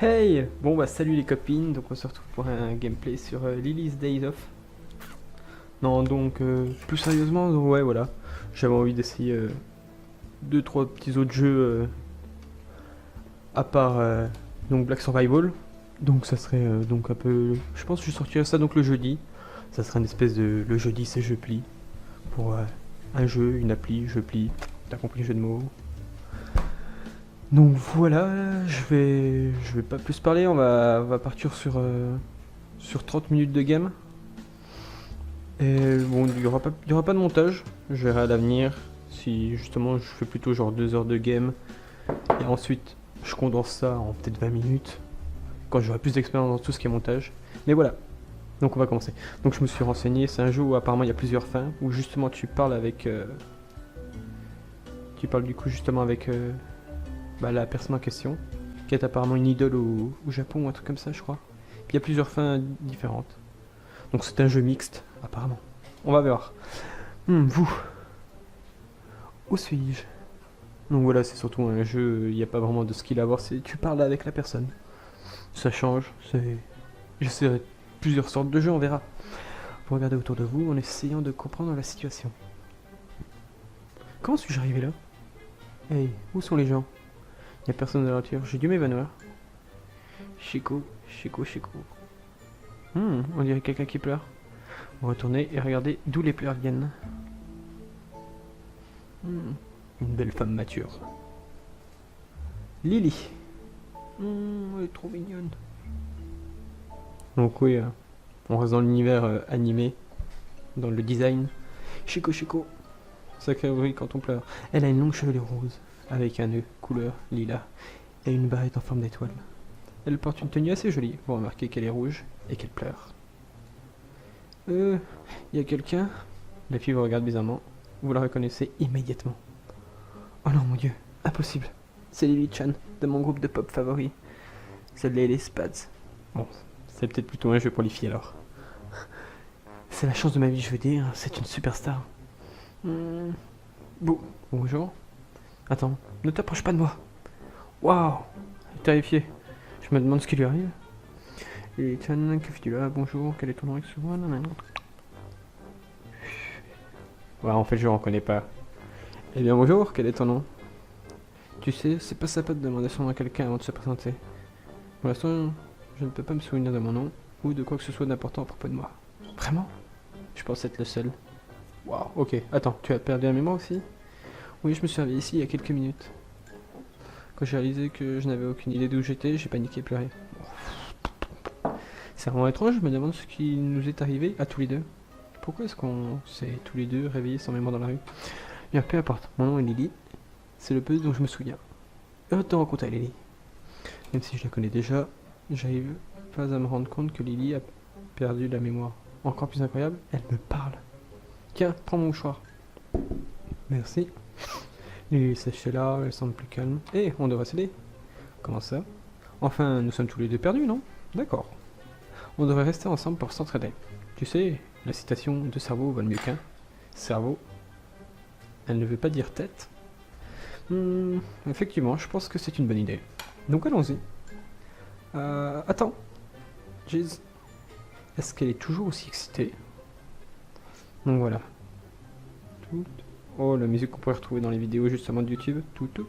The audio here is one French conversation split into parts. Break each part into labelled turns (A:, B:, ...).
A: Hey! Bon bah salut les copines, donc on se retrouve pour un gameplay sur Lily's Days Off. Non donc plus sérieusement, ouais voilà, j'avais envie d'essayer deux trois petits autres jeux à part donc Black Survival. Donc ça serait donc un peu, je pense que je sortirai ça donc le jeudi. Ça serait une espèce de le jeudi c'est je plie pour un jeu, une appli, je plie. T'as compris le jeu de mots? Donc voilà, je vais pas plus parler, on va partir sur 30 minutes de game. Et bon, il y aura pas de montage, je verrai à l'avenir si justement je fais plutôt genre 2 heures de game et ensuite je condense ça en peut-être 20 minutes quand j'aurai plus d'expérience dans tout ce qui est montage. Mais voilà, donc on va commencer. Donc je me suis renseigné, c'est un jeu où apparemment il y a plusieurs fins, où justement tu parles avec... tu parles du coup justement avec la personne en question, qui est apparemment une idole au Japon ou un truc comme ça je crois. Puis il y a plusieurs fins différentes. Donc c'est un jeu mixte, apparemment. On va voir. Vous, où suis-je? Donc voilà, c'est surtout un jeu, il n'y a pas vraiment de skill à avoir, c'est tu parles avec la personne. Ça change, c'est... J'essaierai plusieurs sortes de jeux, on verra. Vous regardez autour de vous en essayant de comprendre la situation. Comment suis-je arrivé là? Hey, où sont les gens? Il n'y a personne dans la voiture, j'ai dû m'évanouir. Chico, Chico, Chico. On dirait quelqu'un qui pleure. Retournez et regardez d'où les pleurs viennent. Une belle femme mature. Lily. Elle est trop mignonne. Donc oui, on reste dans l'univers animé, dans le design. Chico Chico. Sacré bruit quand on pleure. Elle a une longue chevelure rose, avec un nœud couleur lilas et une barrette en forme d'étoile. Elle porte une tenue assez jolie, vous remarquez qu'elle est rouge et qu'elle pleure. Y a quelqu'un? La fille vous regarde bizarrement. Vous la reconnaissez immédiatement. Oh non, mon dieu, impossible. C'est Lily Chan, de mon groupe de pop favori. C'est les Spads. Bon, c'est peut-être plutôt un jeu pour les filles alors. C'est la chance de ma vie, je veux dire, c'est une superstar. Bonjour. Attends, ne t'approche pas de moi. Waouh, terrifié. Je me demande ce qui lui arrive. Lily Chan, que fais-tu là? Bonjour, quel est ton nom? Excuse-moi. Ouais, en fait, je reconnais pas. Eh bien, bonjour, quel est ton nom? Tu sais, c'est pas sympa de demander son nom à quelqu'un avant de se présenter. Pour l'instant, je ne peux pas me souvenir de mon nom ou de quoi que ce soit d'important à propos de moi. Vraiment? Je pense être le seul. Waouh, ok. Attends, tu as perdu la mémoire aussi? Oui, je me suis réveillé ici il y a quelques minutes. Quand j'ai réalisé que je n'avais aucune idée d'où j'étais, j'ai paniqué et pleuré. C'est vraiment étrange, je me demande ce qui nous est arrivé à tous les deux. Pourquoi est-ce qu'on s'est tous les deux réveillés sans mémoire dans la rue? Bien, peu importe. Mon nom est Lily. C'est le peu dont je me souviens. Heureux de te rencontrer, Lily. Même si je la connais déjà, j'arrive pas à me rendre compte que Lily a perdu la mémoire. Encore plus incroyable, elle me parle. Tiens, prends mon mouchoir. Merci. Lily sèche là, elle semble plus calme. Eh, on devrait s'aider. Comment ça? Enfin, nous sommes tous les deux perdus, non? D'accord. On devrait rester ensemble pour s'entraider. Tu sais, la citation « deux cerveaux valent mieux qu'un ». Cerveau. Elle ne veut pas dire tête. Effectivement, je pense que c'est une bonne idée. Donc allons-y. Attends. Jeez. Est-ce qu'elle est toujours aussi excitée? Donc voilà. Oh, la musique qu'on pourrait retrouver dans les vidéos justement de YouTube. Tout. Il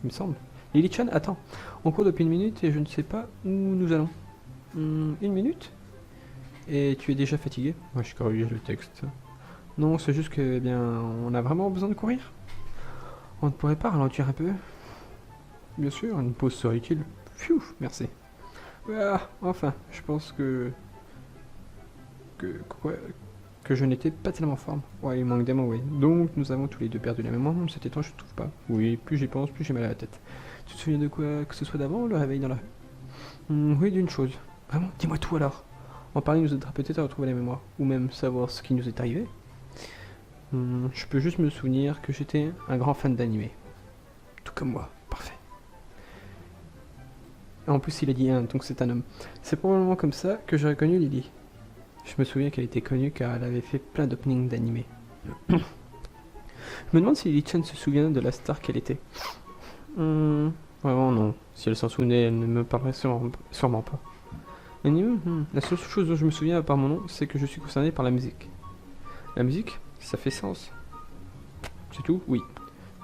A: me semble. Lily Chan, attends. On court depuis une minute et je ne sais pas où nous allons. Une minute? Et tu es déjà fatigué? Moi, je corrige le texte. Non, c'est juste que, eh bien, on a vraiment besoin de courir. On ne pourrait pas ralentir un peu? Bien sûr, une pause serait utile. Pfiou, merci. Ah, enfin, je pense que je n'étais pas tellement en forme. Ouais, il manque des mots, oui. Donc, nous avons tous les deux perdu la mémoire, c'est étrange, je ne trouve pas. Oui, plus j'y pense, plus j'ai mal à la tête. Tu te souviens de quoi que ce soit d'avant ou le réveil dans la rue? Oui, d'une chose. Vraiment, dis-moi tout alors. En parler nous aidera peut-être à retrouver la mémoire, ou même savoir ce qui nous est arrivé. Je peux juste me souvenir que j'étais un grand fan d'animé. Tout comme moi, parfait. En plus, il a dit un, donc c'est un homme. C'est probablement comme ça que j'ai reconnu Lily. Je me souviens qu'elle était connue car elle avait fait plein d'openings d'animé. Je me demande si Lily Chan se souvient de la star qu'elle était. Vraiment non. Si elle s'en souvenait, elle ne me parlerait sûrement pas. La seule chose dont je me souviens à part mon nom, c'est que je suis concerné par la musique. La musique, ça fait sens. C'est tout? Oui.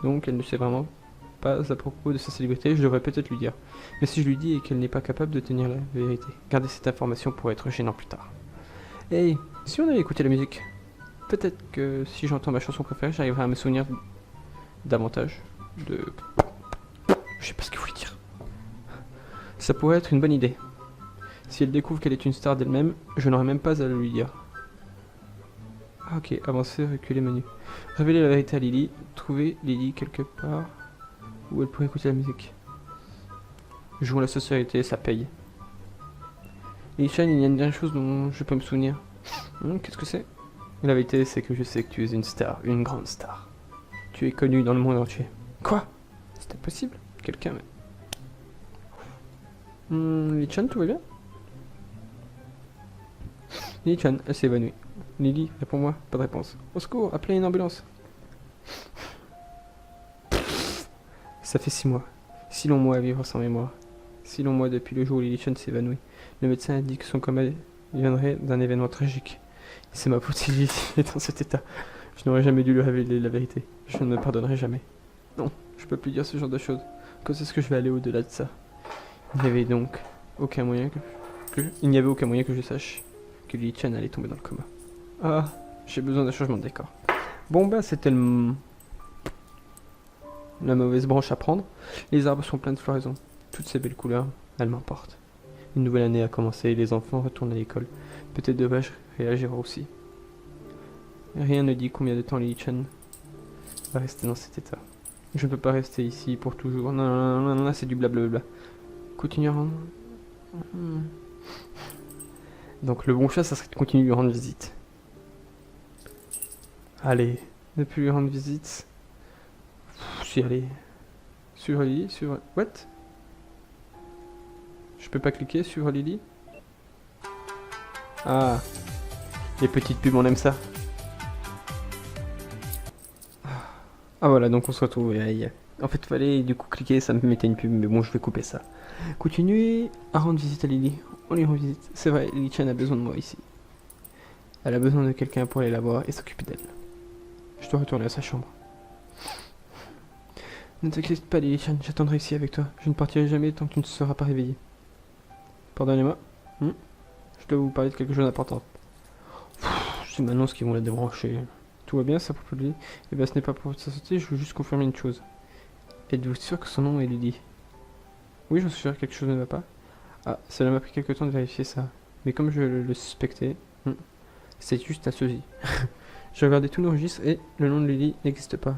A: Donc elle ne sait vraiment pas à propos de sa célébrité, je devrais peut-être lui dire. Mais si je lui dis et qu'elle n'est pas capable de tenir la vérité, garder cette information pourrait être gênant plus tard. Hey, si on avait écouté la musique, peut-être que si j'entends ma chanson préférée, j'arriverai à me souvenir davantage de... Je sais pas ce qu'il voulait dire. Ça pourrait être une bonne idée. Si elle découvre qu'elle est une star d'elle-même, je n'aurai même pas à le lui dire. Ah ok, avancer, reculer menu. Révéler la vérité à Lily, trouver Lily quelque part où elle pourrait écouter la musique. Jouons la société, ça paye. Lily-chan, il y a une dernière chose dont je peux me souvenir. Qu'est-ce que c'est? La vérité, c'est que je sais que tu es une star, une grande star. Tu es connu dans le monde entier. Quoi? C'est impossible? Quelqu'un... Lily-chan, tout va bien? Lily-chan, elle s'est évanouie. Lily, réponds-moi, pas de réponse. Au secours, appelez une ambulance. Ça fait 6 mois. 6 longs mois à vivre sans mémoire. 6 longs mois depuis le jour où Lily-chan s'est évanouie. Le médecin a dit que son coma viendrait d'un événement tragique. C'est ma faute si Lily est dans cet état. Je n'aurais jamais dû lui révéler la vérité. Je ne me pardonnerai jamais. Non, je peux plus dire ce genre de choses. Quand est-ce que je vais aller au-delà de ça? Il n'y avait donc aucun moyen il n'y avait aucun moyen que je sache que Lily-chan allait tomber dans le coma. Ah, j'ai besoin d'un changement de décor. Bon bah c'était la mauvaise branche à prendre. Les arbres sont pleins de floraisons. Toutes ces belles couleurs, elles m'emportent. Une nouvelle année a commencé et les enfants retournent à l'école. Peut-être devrais-je réagir aussi. Rien ne dit combien de temps Lily-chan va rester dans cet état. Je ne peux pas rester ici pour toujours. Non, c'est du blablabla. Continue à rendre... Donc le bon chat, ça serait de continuer de lui rendre visite. Allez, ne plus lui rendre visite. Si, allez. Suivre Lily, suivre... What? Je peux pas cliquer, suivre Lily? Ah. Les petites pubs, on aime ça. Ah voilà, donc on se retrouve. En fait, fallait du coup cliquer, ça me mettait une pub, mais bon, je vais couper ça. Continuez à rendre visite à Lily. On lui rend visite. C'est vrai, Lily-chan a besoin de moi ici. Elle a besoin de quelqu'un pour aller la voir et s'occuper d'elle. Je dois retourner à sa chambre. Ne t'inquiète pas, Lily-chan, j'attendrai ici avec toi. Je ne partirai jamais tant que tu ne seras pas réveillée. Pardonnez-moi. Je dois vous parler de quelque chose d'important. C'est maintenant ce qu'ils vont la débrancher. Tout va bien, ça pour Lily? Eh bien, ce n'est pas pour sa santé, je veux juste confirmer une chose. Êtes-vous sûr que son nom est Lily? Oui, j'en suis sûr, quelque chose ne va pas. Ah, cela m'a pris quelque temps de vérifier ça. Mais comme je le suspectais, c'est juste un sosie. J'ai regardé tous nos registres et le nom de Lily n'existe pas.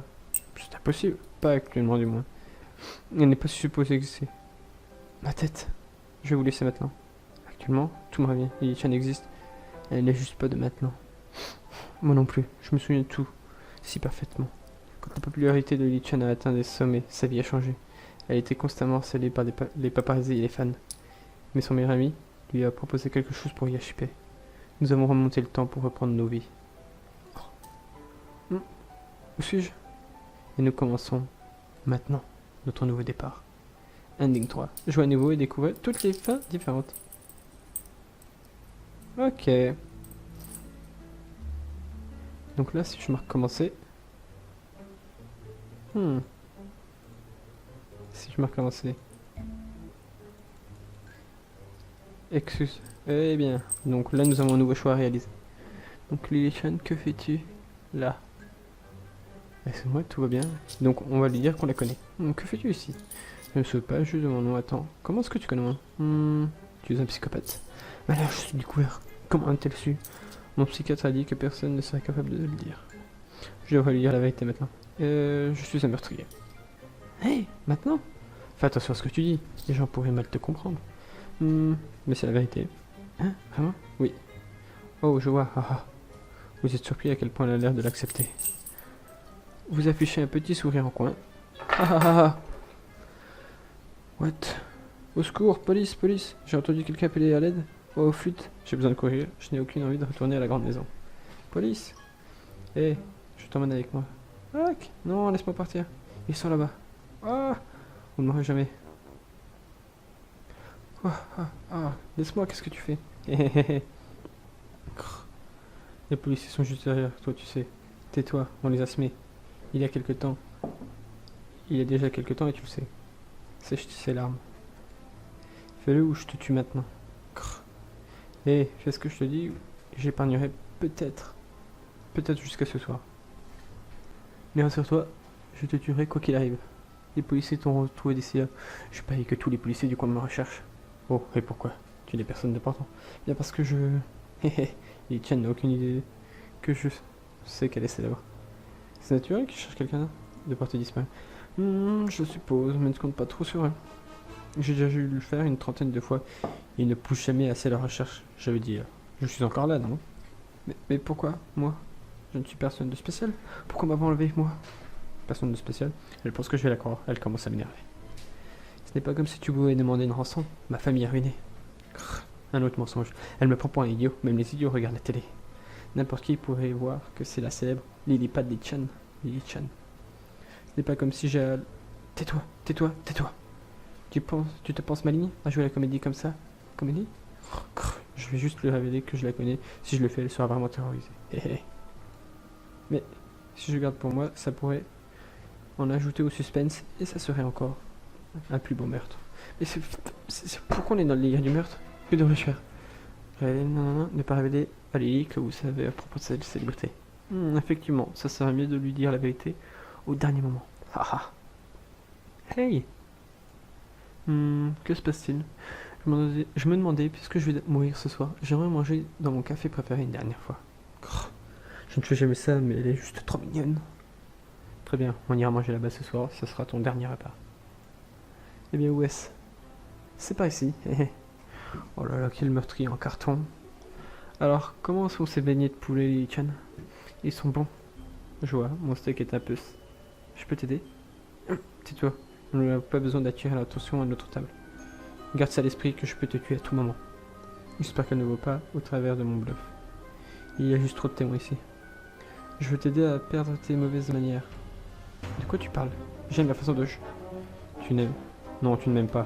A: C'est impossible, pas actuellement du moins. Elle n'est pas supposée exister. Ma tête. Je vais vous laisser maintenant. Actuellement, tout me revient. Lily-chan existe. Elle n'est juste pas de maintenant. Moi non plus, je me souviens de tout, si parfaitement. Quand la popularité de Lily-chan a atteint des sommets, sa vie a changé. Elle était constamment harcelée par les paparazzis et les fans. Mais son meilleur ami lui a proposé quelque chose pour y achever. Nous avons remonté le temps pour reprendre nos vies. Où suis-je? Et nous commençons maintenant notre nouveau départ. Ending 3. Jouez à nouveau et découvrez toutes les fins différentes. Ok. Donc là, si je marque commencer... Si je marque commencer... Excuse. Eh bien, donc là nous avons un nouveau choix à réaliser. Donc Lily-chan, que fais-tu là? Excuse-moi, tout va bien. Donc on va lui dire qu'on la connaît. Que fais-tu ici? Je ne sais pas, juste de mon nom. Attends, comment est-ce que tu connais moi? Tu es un psychopathe. Mais là, je suis découvert. Comment a-t-elle su? Mon psychiatre a dit que personne ne serait capable de le dire. Je devrais lui dire la vérité maintenant. Je suis un meurtrier. Hey, maintenant? Fais attention à ce que tu dis. Les gens pourraient mal te comprendre. Mais c'est la vérité. Hein? Vraiment? Oui. Oh, je vois. Vous êtes surpris à quel point elle a l'air de l'accepter. Vous affichez un petit sourire en coin. What? Au secours, police, police. J'ai entendu quelqu'un appeler à l'aide. Oh, flûte. J'ai besoin de courir. Je n'ai aucune envie de retourner à la grande maison. Police. Hé, je t'emmène avec moi. Non, laisse-moi partir. Ils sont là-bas. Vous ne m'aurez jamais. Laisse-moi, qu'est-ce que tu fais? Crrr. Les policiers sont juste derrière toi, tu sais. Tais-toi, on les a semés. Il y a quelque temps. Il y a déjà quelque temps et tu le sais. Sèche ses larmes. Fais-le ou je te tue maintenant. Crrr. Fais ce que je te dis, j'épargnerai peut-être. Peut-être jusqu'à ce soir. Mais rassure-toi, je te tuerai quoi qu'il arrive. Les policiers t'ont retrouvé d'ici là. Je parie que tous les policiers du coin me recherchent. Oh, et pourquoi? Tu n'es personne d'important. Bien parce que je... Et Chen n'a aucune idée que je sais qu'elle est célèbre. C'est naturel qu'il cherche quelqu'un de porter disparu. Je suppose, mais ne compte pas trop sur eux. J'ai déjà dû le faire une trentaine de fois. Ils ne poussent jamais assez la recherche. J'avais dit, je suis encore là, non? Mais pourquoi, moi? Je ne suis personne de spécial. Pourquoi m'avoir enlevé, moi? Personne de spécial. Elle pense que je vais la croire. Elle commence à m'énerver. Ce n'est pas comme si tu pouvais demander une rançon. Ma famille est ruinée. Crrr, un autre mensonge. Elle me prend pour un idiot. Même les idiots regardent la télé. N'importe qui pourrait voir que c'est la célèbre Lily Pad des Chan. Lily Chan. Ce n'est pas comme si j'ai... Tais-toi, tais-toi, tais-toi. Tu te penses maligne à jouer à la comédie comme ça? Comédie? Crrr, je vais juste lui révéler que je la connais. Si je le fais, elle sera vraiment terrorisée. Mais si je garde pour moi, ça pourrait en ajouter au suspense et ça serait encore un plus beau meurtre. Mais pourquoi on est dans le délire du meurtre? Que devrais-je faire? Ne pas révéler à Lily que vous savez à propos de cette célébrité. Effectivement, ça serait mieux de lui dire la vérité au dernier moment. Haha. Hey. Que se passe-t-il? Je me demandais, puisque je vais mourir ce soir, j'aimerais manger dans mon café préféré une dernière fois. Grrr. Je ne fais jamais ça, mais elle est juste trop mignonne. Très bien, on ira manger là-bas ce soir, ce sera ton dernier repas. Eh bien, où est-ce? C'est par ici. Oh là là, quel meurtrier en carton. Alors, comment sont ces beignets de poulet, Lily-chan? Ils sont bons. Je vois, mon steak est un peu... Je peux t'aider? Tais-toi, on n'a pas besoin d'attirer l'attention à notre table. Garde ça à l'esprit que je peux te tuer à tout moment. J'espère qu'elle ne voit pas au travers de mon bluff. Il y a juste trop de témoins ici. Je veux t'aider à perdre tes mauvaises manières. De quoi tu parles? J'aime la façon de... Tu n'aimes... Non, tu ne m'aimes pas.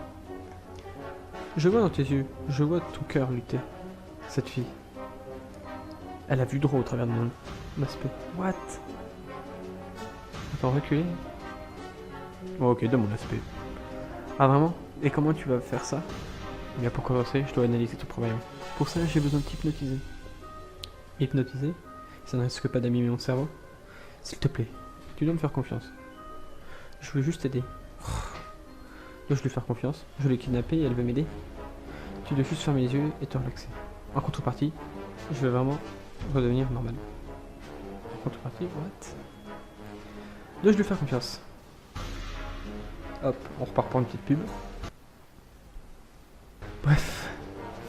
A: Je vois dans tes yeux, je vois ton cœur lutter. Cette fille. Elle a vu droit au travers de mon aspect. What? Attends, reculer. Oh, ok, de mon aspect. Ah vraiment? Et comment tu vas faire ça? Eh bien pour commencer, je dois analyser ton problème. Pour ça, j'ai besoin de t'hypnotiser. Hypnotiser? Ça ne risque pas d'amimer mon cerveau? S'il te plaît, tu dois me faire confiance. Je veux juste t'aider. Dois-je lui faire confiance? Je l'ai kidnappée et elle veut m'aider? Tu dois juste fermer les yeux et te relaxer. En contrepartie, je vais vraiment redevenir normal. En contrepartie, what? Dois-je lui faire confiance? Hop, on repart pour une petite pub. Bref,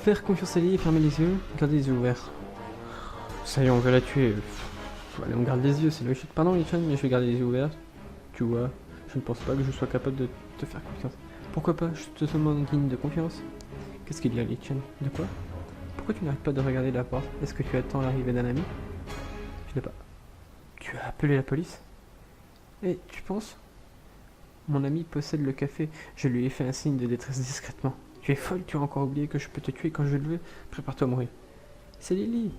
A: faire confiance à lui et fermer les yeux, garder les yeux ouverts. Ça y est, on va la tuer. Allez, on garde les yeux, c'est logique. Pardon, Lichan, mais je vais garder les yeux ouverts. Tu vois, je ne pense pas que je sois capable de te faire confiance. Pourquoi pas? Je te demande digne de confiance. Qu'est-ce qu'il y a, Lichan? De quoi? Pourquoi tu n'arrêtes pas de regarder la porte? Est-ce que tu attends l'arrivée d'un ami? Je n'ai pas... Tu as appelé la police? Et tu penses? Mon ami possède le café. Je lui ai fait un signe de détresse discrètement. Tu es folle, tu as encore oublié que je peux te tuer quand je le veux. Prépare-toi à mourir. C'est Lily.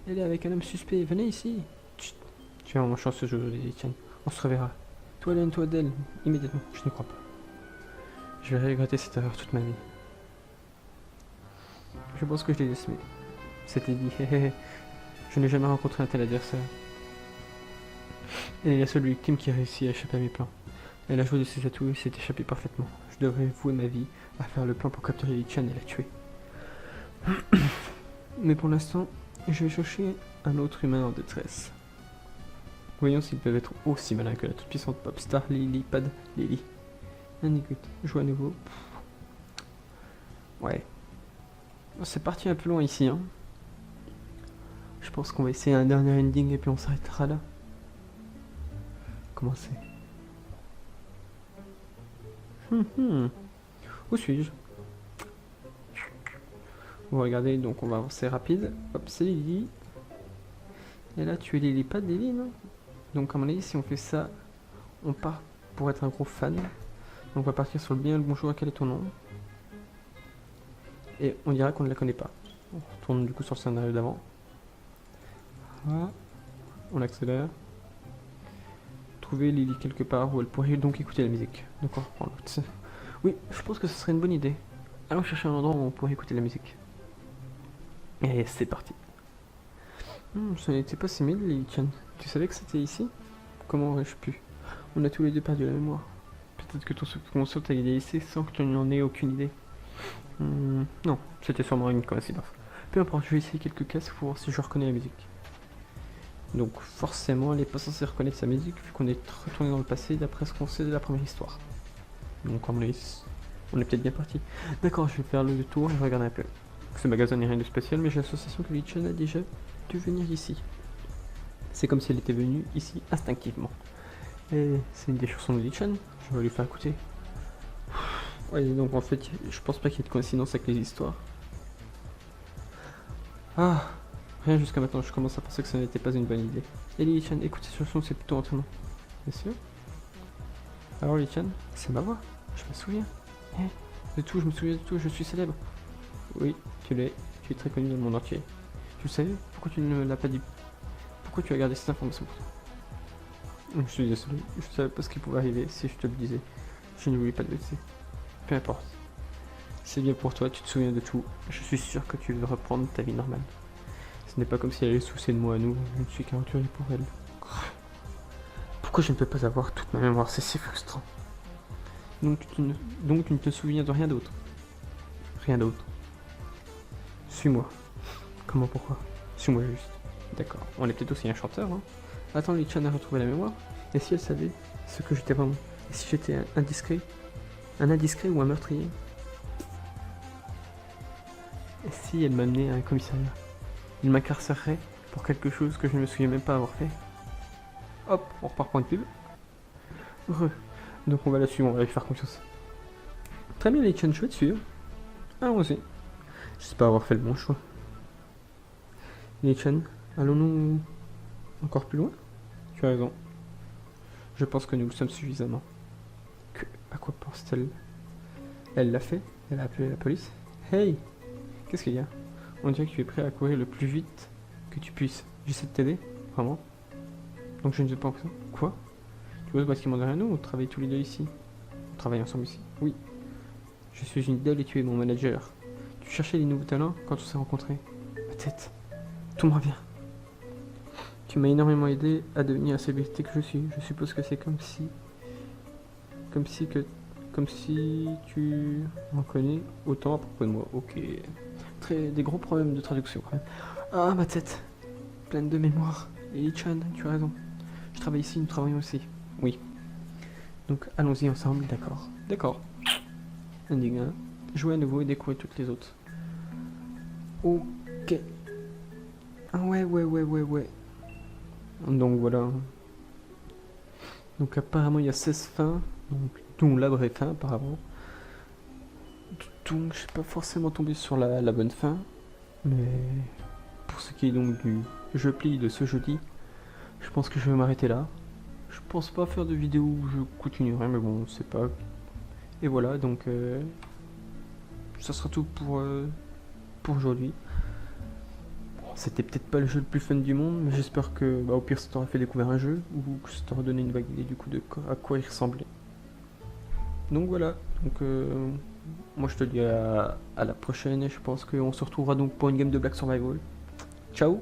A: Elle est avec un homme suspect. Venez ici. Chut. Tu es vraiment chanceux aujourd'hui, tiens. On se reverra. Toi, éloigne-toi d'elle. Immédiatement. Je ne crois pas. Je vais regretter cette erreur toute ma vie. Je pense que je l'ai décelé. C'était dit. Je n'ai jamais rencontré un tel adversaire. Elle est la seule victime qui a réussi à échapper à mes plans. Elle a joué de ses atouts et s'est échappée parfaitement. Je devrais vouer ma vie à faire le plan pour capturer Lily-chan et la tuer. Mais pour l'instant, je vais chercher un autre humain en détresse. Voyons s'ils peuvent être aussi malins que la toute-puissante pop star Lily Pad Lily. Écoute, joue à nouveau. Ouais. C'est parti un peu loin ici, hein. Je pense qu'on va essayer un dernier ending et puis on s'arrêtera là. Comment c'est? Où suis-je? On va regarder, donc on va avancer rapide. Hop, c'est Lily. Et là, tu es Lily, pas Lily, non? Donc, à mon avis, si on fait ça, on part pour être un gros fan. Donc, on va partir sur le bien et le bonjour. Quel est ton nom? et on dirait qu'on ne la connaît pas. On retourne du coup sur le scénario d'avant. Voilà. On accélère. Trouver Lily quelque part où elle pourrait donc écouter la musique. Donc on reprend l'autre. Oui, je pense que ce serait une bonne idée. Allons chercher un endroit où on pourrait écouter la musique. Et c'est parti. Ça n'était pas si mal, Lily-chan. Tu savais que c'était ici? Comment aurais-je pu? On a tous les deux perdu la mémoire. Peut-être que ton subconscient t'a guidé ici sans que tu n'en aies aucune idée. Non, c'était sûrement une coïncidence. Peu importe, je vais essayer quelques cases pour voir si je reconnais la musique. Donc forcément, elle n'est pas censée reconnaître sa musique vu qu'on est retourné dans le passé d'après ce qu'on sait de la première histoire. Donc on est peut-être bien parti. D'accord, je vais faire le tour et regarder un peu. Ce magasin n'est rien de spécial, mais j'ai l'association que Lichan a déjà dû venir ici. C'est comme si elle était venue ici instinctivement. Et c'est une des chansons de Lichan, je vais lui faire écouter. Ouais, donc en fait, je pense pas qu'il y ait de coïncidence avec les histoires. Ah, rien jusqu'à maintenant, je commence à penser que ça n'était pas une bonne idée. Et Lichan, écoute cette chanson, c'est plutôt entraînant. Bien sûr. Alors Lichan, c'est ma voix, je me souviens. De tout, je me souviens de tout, je suis célèbre. Oui, tu l'es, tu es très connu dans le monde entier. Tu le savais? Pourquoi tu ne me l'as pas dit? Pourquoi tu as gardé cette information pour toi? Je suis désolé, je ne savais pas ce qui pouvait arriver si je te le disais. Je ne voulais pas te laisser. Peu importe. C'est bien pour toi, tu te souviens de tout. Je suis sûr que tu veux reprendre ta vie normale. Ce n'est pas comme si elle allait se soucier de moi à nous, je ne suis qu'aventurier pour elle. Pourquoi je ne peux pas avoir toute ma mémoire? C'est si frustrant. Donc tu ne te souviens de rien d'autre? Rien d'autre. Suis-moi. Comment, pourquoi? Suis-moi juste. D'accord, on est peut-être aussi un chanteur, hein. Attends, Lichan a retrouvé la mémoire. Et si elle savait ce que j'étais vraiment? Et si j'étais indiscret? Un indiscret ou un meurtrier? Et si elle m'amenait à un commissariat? Il m'incarcérerait pour quelque chose que je ne me souviens même pas avoir fait. Hop, on repart pour une pub. Heureux. Donc on va la suivre, on va lui faire confiance. Très bien, Lichan, je vais te suivre. Allons-y. J'espère avoir fait le bon choix. Lichan, allons-nous encore plus loin? Tu as raison. Je pense que nous le sommes suffisamment. À quoi pense-t-elle? Elle l'a fait? Elle a appelé la police? Hey! Qu'est-ce qu'il y a? On dirait que tu es prêt à courir le plus vite que tu puisses. J'essaie de t'aider? Vraiment? Donc je ne sais pas en ça. Quoi? Tu vois parce qu'il m'en derrière nous, on travaille tous les deux ici. On travaille ensemble ici. Oui. Je suis une idole et tu es mon manager. Tu cherchais des nouveaux talents quand on s'est rencontrés. Ma tête. Tout me revient. Tu m'as énormément aidé à devenir la célébrité que je suis. Je suppose que c'est comme si tu en connais autant à propos de moi. Ok. Des gros problèmes de traduction quand même. Ah, ma tête. Pleine de mémoire. Et Lichan, tu as raison. Je travaille ici, nous travaillons aussi. Oui. Donc allons-y ensemble, d'accord. D'accord. Ending 1. Jouer à nouveau et découvrir toutes les autres. Ok. Ah ouais. Donc voilà. Donc apparemment il y a 16 fins, donc, dont la vraie fin apparemment. Donc je suis pas forcément tombé sur la bonne fin. Mais pour ce qui est donc du jeu pli de ce jeudi, je pense que je vais m'arrêter là. Je pense pas faire de vidéo où je continuerai, mais bon, c'est pas. Et voilà, donc ça sera tout pour aujourd'hui. C'était peut-être pas le jeu le plus fun du monde, mais j'espère que au pire ça t'aura fait découvrir un jeu ou que ça t'aura donné une vague idée du coup de à quoi il ressemblait. Donc voilà, donc moi je te dis à la prochaine et je pense qu'on se retrouvera donc pour une game de Black Survival. Ciao!